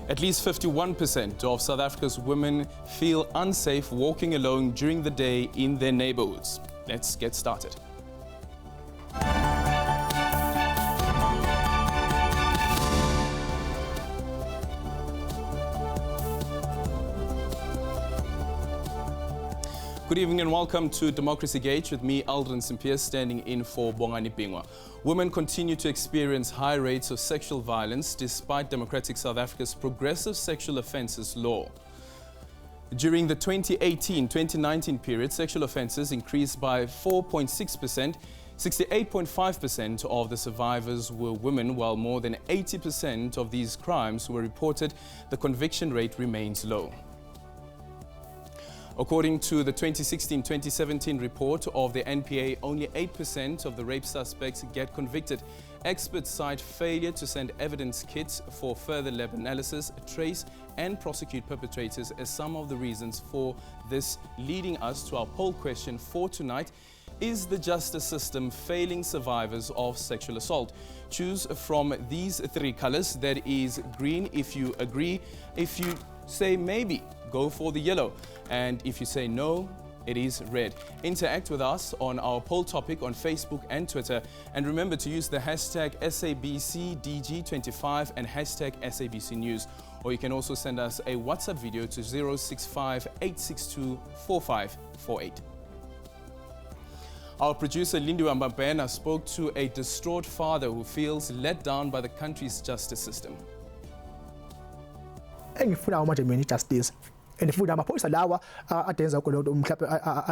At least 51% of South Africa's women feel unsafe walking alone during the day in their neighborhoods. Let's get started. Good evening and welcome to Democracy Gate with me, Aldrin Simpier, standing in for Bongani Bingwa. Women continue to experience high rates of sexual violence despite democratic South Africa's progressive sexual offences law. During the 2018-2019 period, sexual offences increased by 4.6%. 68.5% of the survivors were women, while more than 80% of these crimes were reported. The conviction rate remains low. According to the 2016-2017 report of the NPA, only 8% of the rape suspects get convicted. Experts cite failure to send evidence kits for further lab analysis, trace and prosecute perpetrators as some of the reasons for this, leading us to our poll question for tonight. Is the justice system failing survivors of sexual assault? Choose from these three colors. That is green if you agree. If you say maybe, go for the yellow. And if you say no, it is red. Interact with us on our poll topic on Facebook and Twitter. And remember to use the hashtag SABCDG25 and hashtag SABC News. Or you can also send us a WhatsApp video to 065 862 4548. Our producer Lindy Wambambena spoke to a distraught father who feels let down by the country's justice system. Engifuna manje mina ijustice andifuna amaphoyisa lawa adenza konke mhlawumbe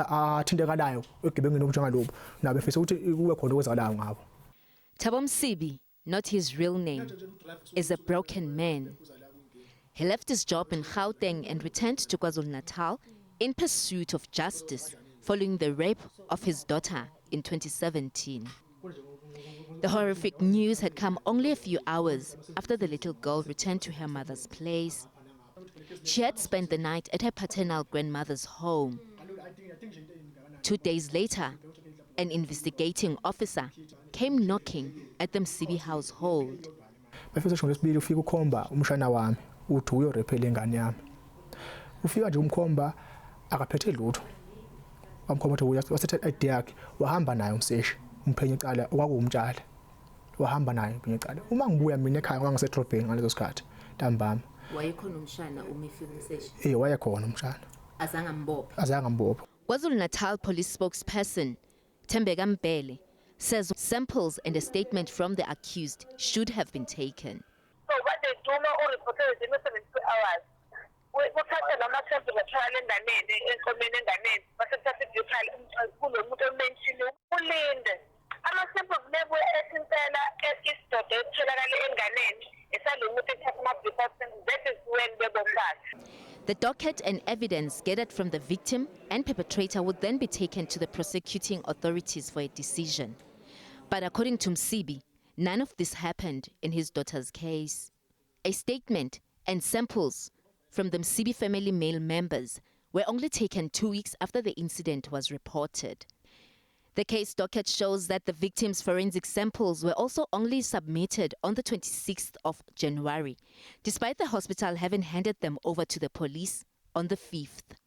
athintekanayo egebengeni obunjengalobu nabe mfisa ukuthi kube khona okwenzakalayo ngabo. Thabo Msibi, not his real name, is a broken man. He left his job in Gauteng and returned to KwaZulu-Natal in pursuit of justice following the rape of his daughter in 2017. The horrific news had come only a few hours after the little girl returned to her mother's place. She had spent the night at her paternal grandmother's home. 2 days later, an investigating officer came knocking at the Msibi household. Ufika ukhomba umshana wami uthi uyorephela ingane yami. Ufika nje umkhomba akaphethe lutho. Wamkhomba ukuthi wasethe ID yakhe wahamba nayo umseshi umphenye icala okwakuwumtshali. Wahamba nayo umphenye icala. Uma ngibuya mina ekhaya kwangisedrobheni ngalezo sikhathi ntambama. Wayekhona umshana umefika umseshi? Wayekhona umshana. Azange ambophe. KwaZulu-Natal police spokesperson Thembeka Mbele says samples and a statement from the accused should have been taken. So what they do now only for 72 hours. We can't allow samples of trial in the name, in the name, but it's just a trial to mention Ulinde. I'm a simple never essential is to in the name. That is when they go back. The docket and evidence gathered from the victim and perpetrator would then be taken to the prosecuting authorities for a decision. But according to Msibi, none of this happened in his daughter's case. A statement and samples from the Msibi family male members were only taken 2 weeks after the incident was reported. The case docket shows that the victim's forensic samples were also only submitted on the 26th of January, despite the hospital having handed them over to the police on the 5th.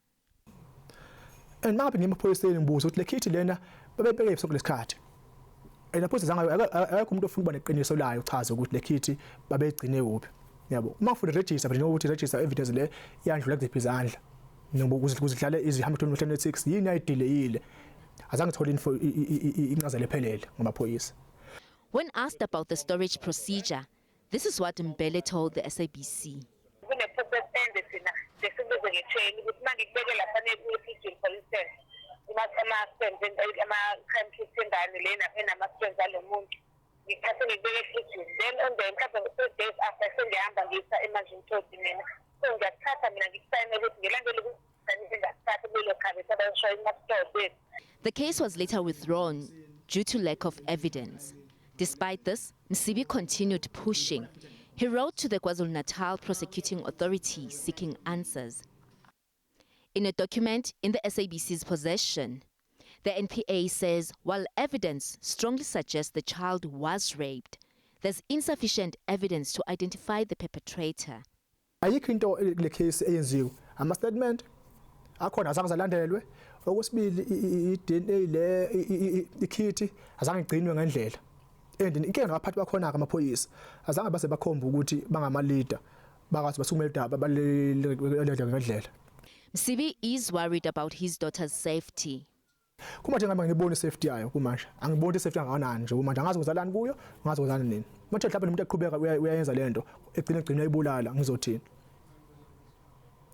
And now I'm police ngibuza ukuthi lekhithi lena babebeke isoko lesikhathi. Lapho sizangayo akekho umuntu ofuna ukuba neqiniso layo uchaza ukuthi lekhithi babegcine kuphi. Yabo. Uma ufuna register but njengokuthi register evidence le iyandlula kuziphi izandla. Ngoba kuzidlala izihambo 2026 yini ayideleyile. When asked about the storage procedure, this is what Mbele told the SABC. The case was later withdrawn due to lack of evidence. Despite this, Msibi continued pushing. He wrote to the KwaZulu-Natal prosecuting authority seeking answers. In a document in the SABC's possession, the NPA says while evidence strongly suggests the child was raped, there's insufficient evidence to identify the perpetrator. ayikho into le case eyenziwe ama statement akhona azange zalandelwe okwesibili i-DNA le ikhithi azange igcinwe ngendlela and inkinga ngaphathi bakhona amaphoyisa azange base bakhomba ukuthi bangama leader bakathi basukumela idaba balele ngendlela. Msibi is worried about his daughter's safety. Kuma nje ngaba ngibona safety yayo kumanje angiboni safety angakanani nje kumanje angazi kuzalani kuyo ngazi kuzalani nini manje mhlawumbe umuntu eqhubeka uyayenza lento egcina ibulala ngizothini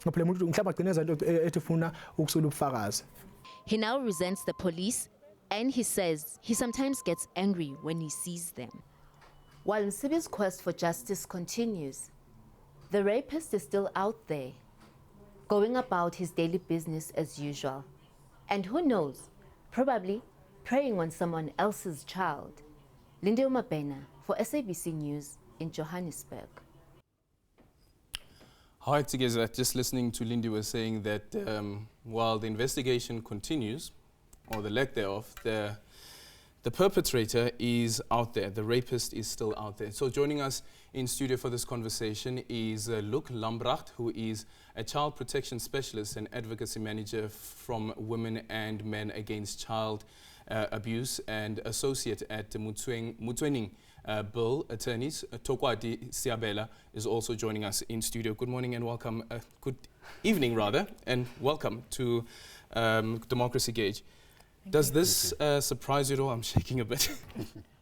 ngaphela umuntu mhlawumbe agcina izinto ethi ufuna ukusula ubufakazi. He now resents the police and he says he sometimes gets angry when he sees them. While Msibi's quest for justice continues, the rapist is still out there, going about his daily business as usual. And who knows, probably preying on someone else's child. Linde Umabena for SABC News in Johannesburg. Hi together, just listening to Lindy was saying that while the investigation continues, or the lack thereof, the perpetrator is out there, the rapist is still out there. So joining us in studio for this conversation is Luc Lambracht, who is a child protection specialist and advocacy manager from Women and Men Against Child Abuse and associate at Mutwening Bill Attorneys. Tokwadi Siabela is also joining us in studio. Good morning and welcome, good evening rather, and welcome to Democracy Gauge. Does this surprise you at all? I'm shaking a bit.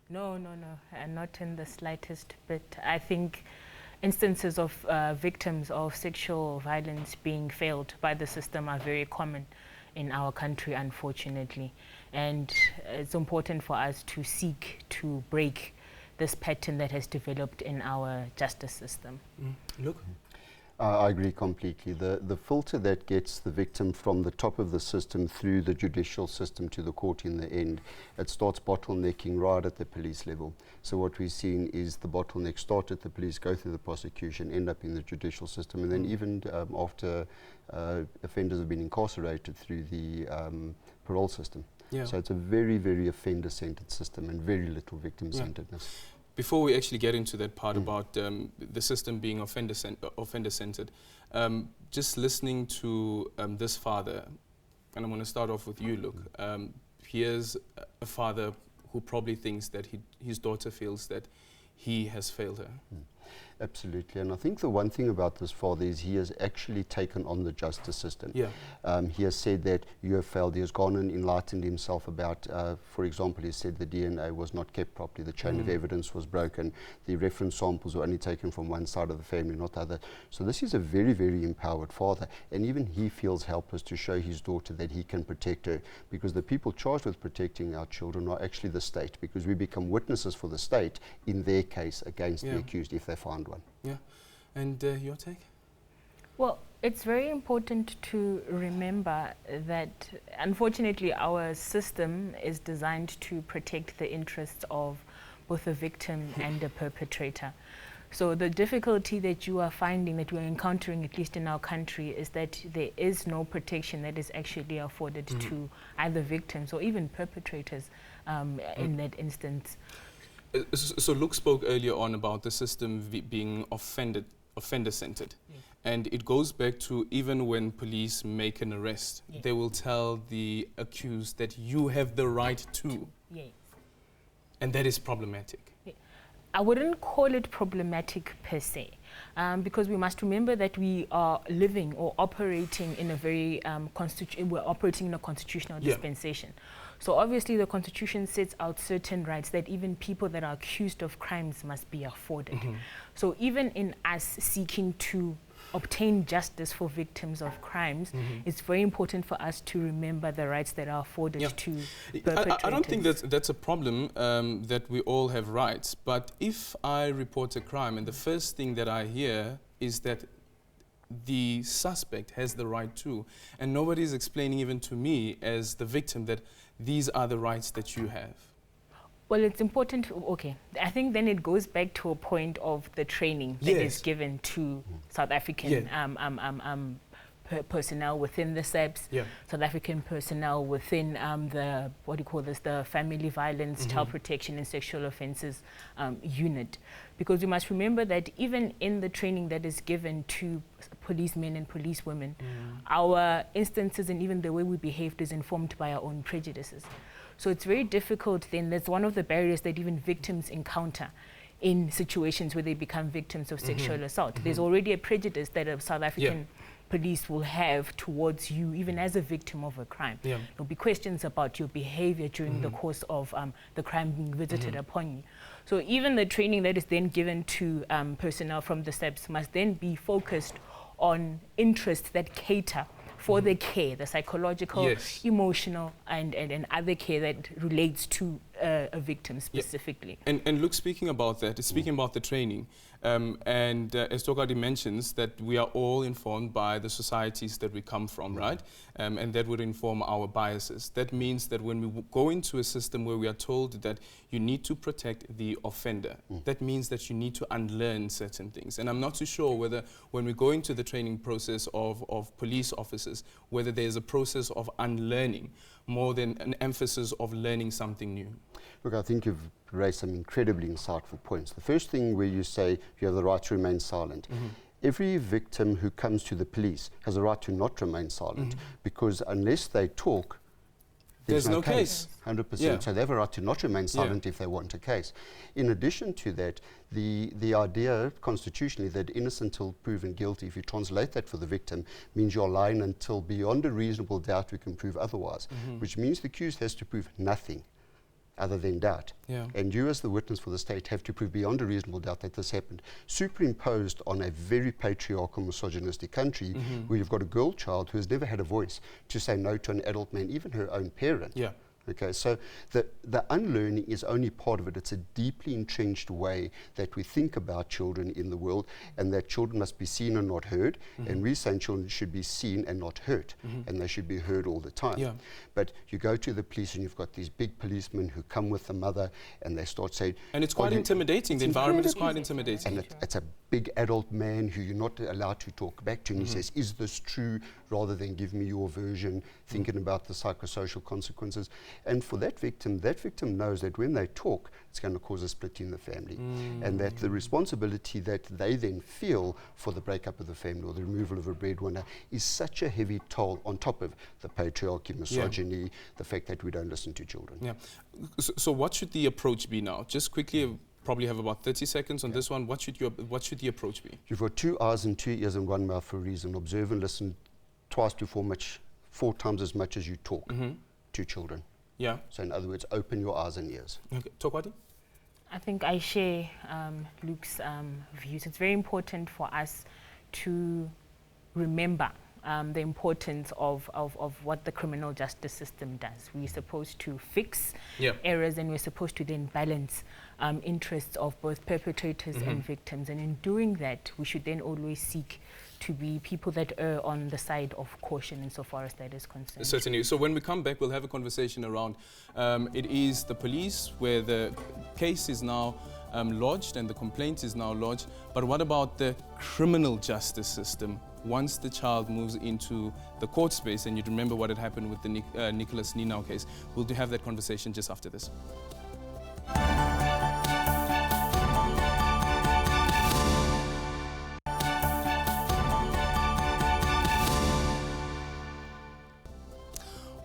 No, not in the slightest bit. I think instances of victims of sexual violence being failed by the system are very common in our country, unfortunately. And it's important for us to seek to break this pattern that has developed in our justice system. Look. I agree completely. The filter that gets the victim from the top of the system through the judicial system to the court in the end, it starts bottlenecking right at the police level. So what we've seen is the bottleneck start at the police, go through the prosecution, end up in the judicial system, and then even after offenders have been incarcerated through the parole system. Yeah. So it's a very, very offender-centered system and very little victim-centeredness. Yeah. Before we actually get into that part about the system being offender-centered, just listening to this father, and I'm going to start off with you, Luc. Here's a father who probably thinks that his daughter feels that he has failed her. Absolutely, and I think the one thing about this father is he has actually taken on the justice system. Yeah. He has said that you have failed. He has gone and enlightened himself about, for example, he said the DNA was not kept properly, the chain of evidence was broken, the reference samples were only taken from one side of the family, not the other. So this is a very, very empowered father, and even he feels helpless to show his daughter that he can protect her, because the people charged with protecting our children are actually the state, because we become witnesses for the state in their case against the accused if they find one. Yeah, and your take? Well, it's very important to remember that unfortunately our system is designed to protect the interests of both the victim and the perpetrator. So the difficulty that you are finding, that we're encountering, at least in our country, is that there is no protection that is actually afforded to either victims or even perpetrators in that instance. So Luc spoke earlier on about the system being offender-centered. Yes. And it goes back to even when police make an arrest, yes, they will tell the accused that you have the right to. Yes. And that is problematic. Yes. I wouldn't call it problematic per se, because we must remember that we are living or operating in a very we're operating in a constitutional dispensation. So obviously the Constitution sets out certain rights that even people that are accused of crimes must be afforded. So even in us seeking to obtain justice for victims of crimes, it's very important for us to remember the rights that are afforded to perpetrators. I don't think that's a problem, that we all have rights. But if I report a crime and the first thing that I hear is that the suspect has the right to, and nobody is explaining even to me as the victim that these are the rights that you have. Well, it's important. Okay, I think then it goes back to a point of the training that is given to South African personnel within the SABC, South African personnel within the, the Family Violence, Child Protection and Sexual Offences unit. Because we must remember that even in the training that is given to policemen and policewomen, our instances and even the way we behaved is informed by our own prejudices. So it's very difficult then, that's one of the barriers that even victims encounter in situations where they become victims of sexual assault. There's already a prejudice that a South African police will have towards you, even as a victim of a crime. There'll be questions about your behavior during the course of the crime being visited upon you. So even the training that is then given to personnel from the SABC must then be focused on interests that cater for the care, the psychological, emotional, and other care that relates to a victim specifically. And look, speaking about that, speaking about the training, as Tokadi mentions, that we are all informed by the societies that we come from, right? And that would inform our biases. That means that when we go into a system where we are told that you need to protect the offender, that means that you need to unlearn certain things. And I'm not too sure whether when we go into the training process of police officers, whether there's a process of unlearning more than an emphasis of learning something new. Look, I think you've raised some incredibly insightful points. The first thing where you say you have the right to remain silent. Every victim who comes to the police has a right to not remain silent, because unless they talk, there's no case. 100%. So they have a right to not remain silent if they want a case. In addition to that, the idea constitutionally that innocent until proven guilty, if you translate that for the victim, means you're lying until beyond a reasonable doubt we can prove otherwise, which means the accused has to prove nothing other than doubt. And you as the witness for the state have to prove beyond a reasonable doubt that this happened. Superimposed on a very patriarchal, misogynistic country where you've got a girl child who has never had a voice to say no to an adult man, even her own parent. Okay, so the unlearning is only part of it. It's a deeply entrenched way that we think about children in the world, and that children must be seen and not heard. And we're saying children should be seen and not hurt, and they should be heard all the time. But you go to the police and you've got these big policemen who come with the mother and they start saying... And it's quite intimidating. The environment is quite intimidating. And it's a big adult man who you're not allowed to talk back to, and he says, is this true, rather than give me your version, thinking about the psychosocial consequences. And for that victim knows that when they talk, it's going to cause a split in the family. And that the responsibility that they then feel for the breakup of the family or the removal of a breadwinner is such a heavy toll on top of the patriarchy, misogyny, the fact that we don't listen to children. So what should the approach be now? Just quickly, probably have about 30 seconds on this one. What should the approach be? You've got 2 eyes and 2 ears and 1 mouth for a reason. Observe and listen twice to 4 times as much as you talk to children. So in other words, open your eyes and ears. Okay. Tokwadi? I think I share Luke's views. It's very important for us to remember the importance of what the criminal justice system does. We're supposed to fix errors, and we're supposed to then balance interests of both perpetrators and victims. And in doing that, we should then always seek to be people that err on the side of caution insofar as that is concerned. Certainly. So when we come back, we'll have a conversation around it is the police where the case is now lodged and the complaint is now lodged. But what about the criminal justice system once the child moves into the court space? And you'd remember what had happened with the Nicholas Ninau case. We'll have that conversation just after this.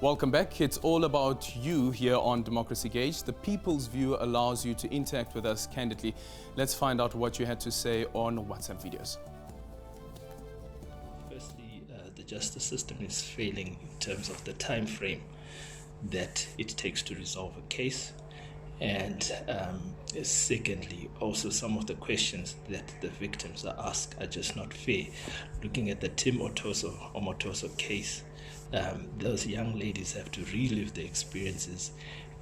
Welcome back. It's all about you here on Democracy Gauge. The People's View allows you to interact with us candidly. Let's find out what you had to say on WhatsApp videos. Firstly, the justice system is failing in terms of the time frame that it takes to resolve a case. And secondly, also some of the questions that the victims are asked are just not fair. Looking at the Tim Omotoso case, those young ladies have to relive the experiences,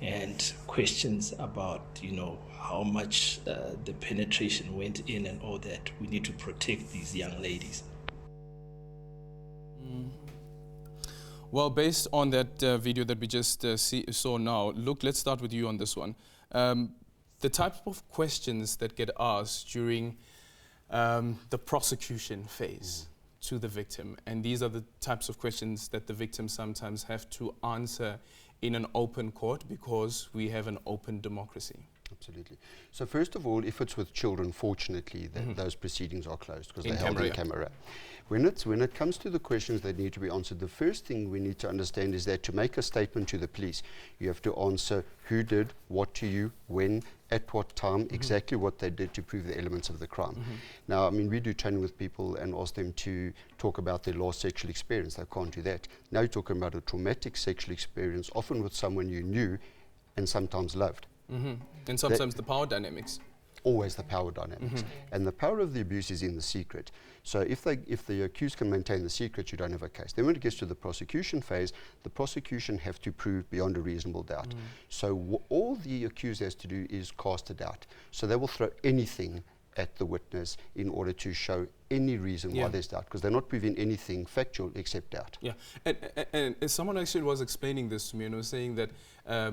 and questions about, how much the penetration went in and all that. We need to protect these young ladies. Well, based on that video that we just saw now, Luke, let's start with you on this one. The type of questions that get asked during the prosecution phase to the victim. And these are the types of questions that the victim sometimes have to answer in an open court, because we have an open democracy. Absolutely. So first of all, if it's with children, fortunately, those proceedings are closed because they're held in camera. When it comes to the questions that need to be answered, the first thing we need to understand is that to make a statement to the police, you have to answer who did what to you, when, at what time, exactly what they did to prove the elements of the crime. Now, I mean, we do training with people and ask them to talk about their last sexual experience. They can't do that. Now you're talking about a traumatic sexual experience, often with someone you knew and sometimes loved. And sometimes the power dynamics. Always the power dynamics. And the power of the abuse is in the secret. So if the accused can maintain the secret, you don't have a case. Then when it gets to the prosecution phase, the prosecution have to prove beyond a reasonable doubt. So all the accused has to do is cast a doubt. So they will throw anything at the witness in order to show any reason why there's doubt, because they're not proving anything factual except doubt. Yeah, and someone actually was explaining this to me and was saying that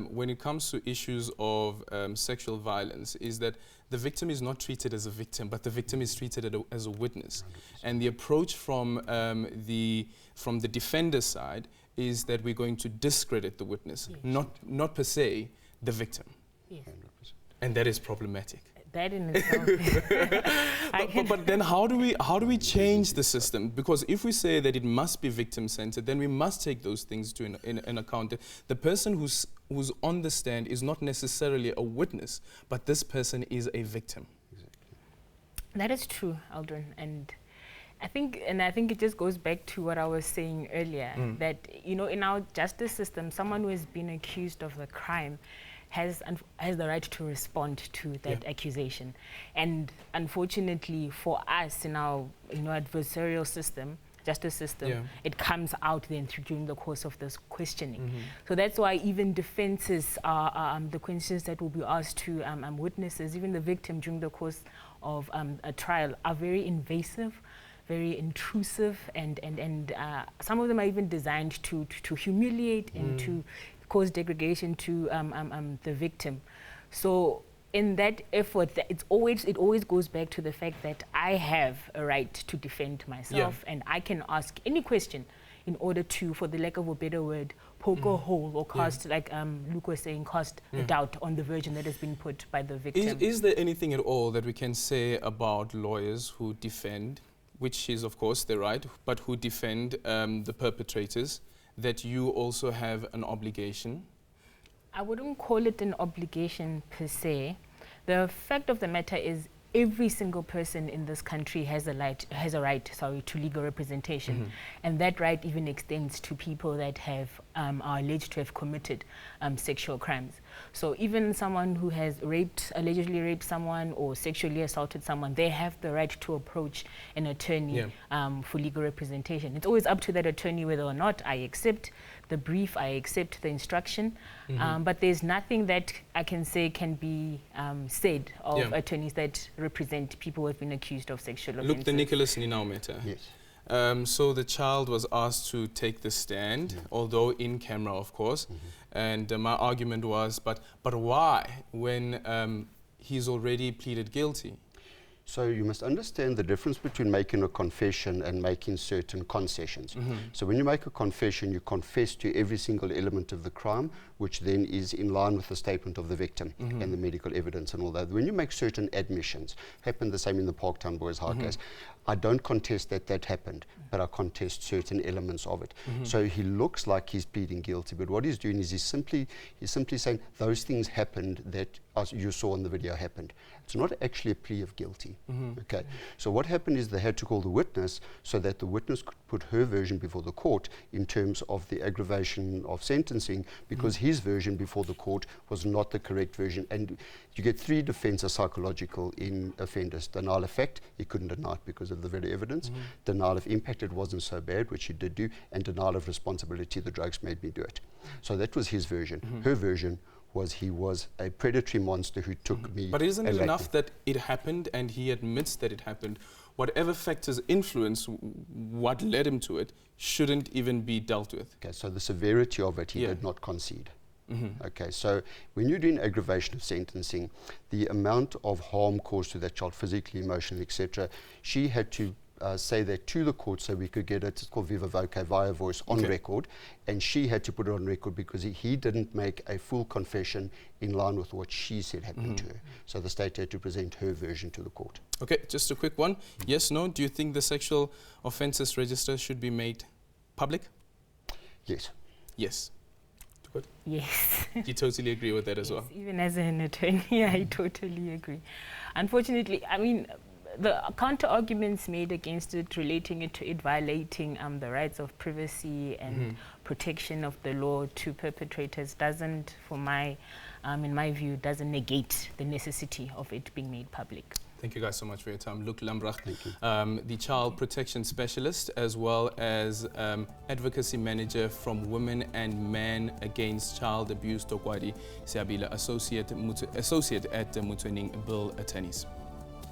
when it comes to issues of sexual violence, is that the victim is not treated as a victim, but the victim is treated as a witness. 100%. And the approach from the defender side is that we're going to discredit the witness, not per se the victim. Yes. 100%. And that is problematic. That in itself. But then how do we change the system? Because if we say that it must be victim-centered, then we must take those things in account. The person who's on the stand is not necessarily a witness, but this person is a victim. Exactly. That is true, Aldrin, and I think it just goes back to what I was saying earlier, that in our justice system, someone who has been accused of the crime has the right to respond to that accusation. And unfortunately for us in our adversarial system, justice system, it comes out then during the course of this questioning. So that's why even defenses are the questions that will be asked to witnesses, even the victim during the course of a trial, are very invasive, very intrusive, and some of them are even designed to humiliate and to cause degradation to the victim. So in that effort, it always goes back to the fact that I have a right to defend myself, and I can ask any question in order to, for the lack of a better word, poke a hole or cast, like Luke was saying, cast a doubt on the version that has been put by the victim. Is there anything at all that we can say about lawyers who defend, which is of course their right, but who defend the perpetrators, that you also have an obligation? I wouldn't call it an obligation per se. The fact of the matter is every single person in this country has a right to legal representation. And that right even extends to people that are alleged to have committed sexual crimes. So even someone who has allegedly raped someone or sexually assaulted someone, they have the right to approach an attorney for legal representation. It's always up to that attorney whether or not I accept the brief, I accept the instruction, but there's nothing that I can say can be said of attorneys that represent people who have been accused of sexual offences. Look, the Nicholas Ninaumeta. Yes. So the child was asked to take the stand, although in camera, of course, and my argument was, but why, when he's already pleaded guilty? So you must understand the difference between making a confession and making certain concessions. So when you make a confession, you confess to every single element of the crime, which then is in line with the statement of the victim and the medical evidence and all that. When you make certain admissions, happened the same in the Parktown Boys High case, I don't contest that happened, but I contest certain elements of it. So he looks like he's pleading guilty, but what he's doing is he's simply saying those things happened that as you saw in the video happened. It's not actually a plea of guilty. Okay. So what happened is they had to call the witness so that the witness could put her version before the court in terms of the aggravation of sentencing, because his version before the court was not the correct version. And you get three defenses psychological in offenders: denial of fact, he couldn't deny it because of the very evidence; denial of impact, it wasn't so bad, which he did do; and denial of responsibility, the drugs made me do it. So that was his version. Her version was he was a predatory monster who took me. But isn't it enough that it happened and he admits that it happened? Whatever factors influence what led him to it shouldn't even be dealt with. Okay, so the severity of it, he did not concede. Okay, so when you're doing aggravation of sentencing, the amount of harm caused to that child, physically, emotionally, etc., she had to say that to the court so we could get it, it's called viva voce, via voice, on record, and she had to put it on record because he didn't make a full confession in line with what she said happened to her. So the state had to present her version to the court. Okay, just a quick one. Yes, no? Do you think the sexual offences register should be made public? Yes. Yes. Yes. You totally agree with that as well? Even as an attorney, I totally agree. Unfortunately, I mean, the counter arguments made against it, relating it to it violating the rights of privacy and protection of the law to perpetrators doesn't, in my view, doesn't negate the necessity of it being made public. Thank you guys so much for your time. Luke Lambrach, the Child Protection Specialist, as well as Advocacy Manager from Women and Men Against Child Abuse, Tokwadi Siabila, Associate at Mutwening Bill Attorneys.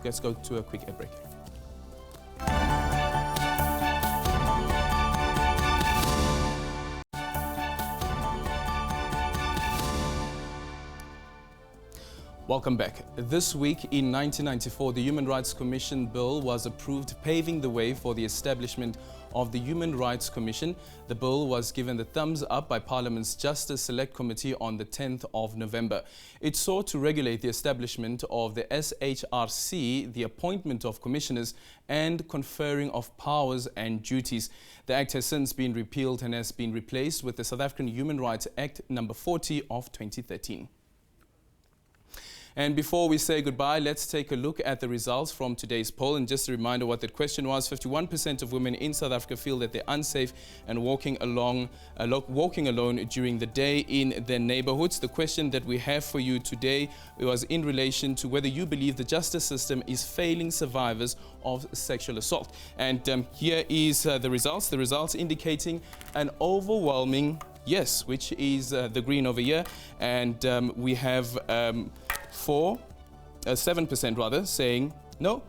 Let's go to a quick ad break. Welcome back. This week in 1994, the Human Rights Commission Bill was approved, paving the way for the establishment of the Human Rights Commission. The bill was given the thumbs up by Parliament's Justice Select Committee on the 10th of November. It sought to regulate the establishment of the SHRC, the appointment of commissioners, and conferring of powers and duties. The Act has since been repealed and has been replaced with the South African Human Rights Act number 40 of 2013. And before we say goodbye, let's take a look at the results from today's poll. And just a reminder what that question was: 51% of women in South Africa feel that they're unsafe and walking alone during the day in their neighborhoods. The question that we have for you today was in relation to whether you believe the justice system is failing survivors of sexual assault. And here is the results. The results indicating an overwhelming yes, which is the green over here. And we have 7% rather, saying no.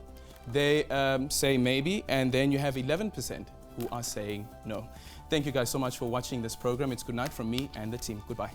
They say maybe, and then you have 11% who are saying no. Thank you guys so much for watching this program. It's good night from me and the team. Goodbye.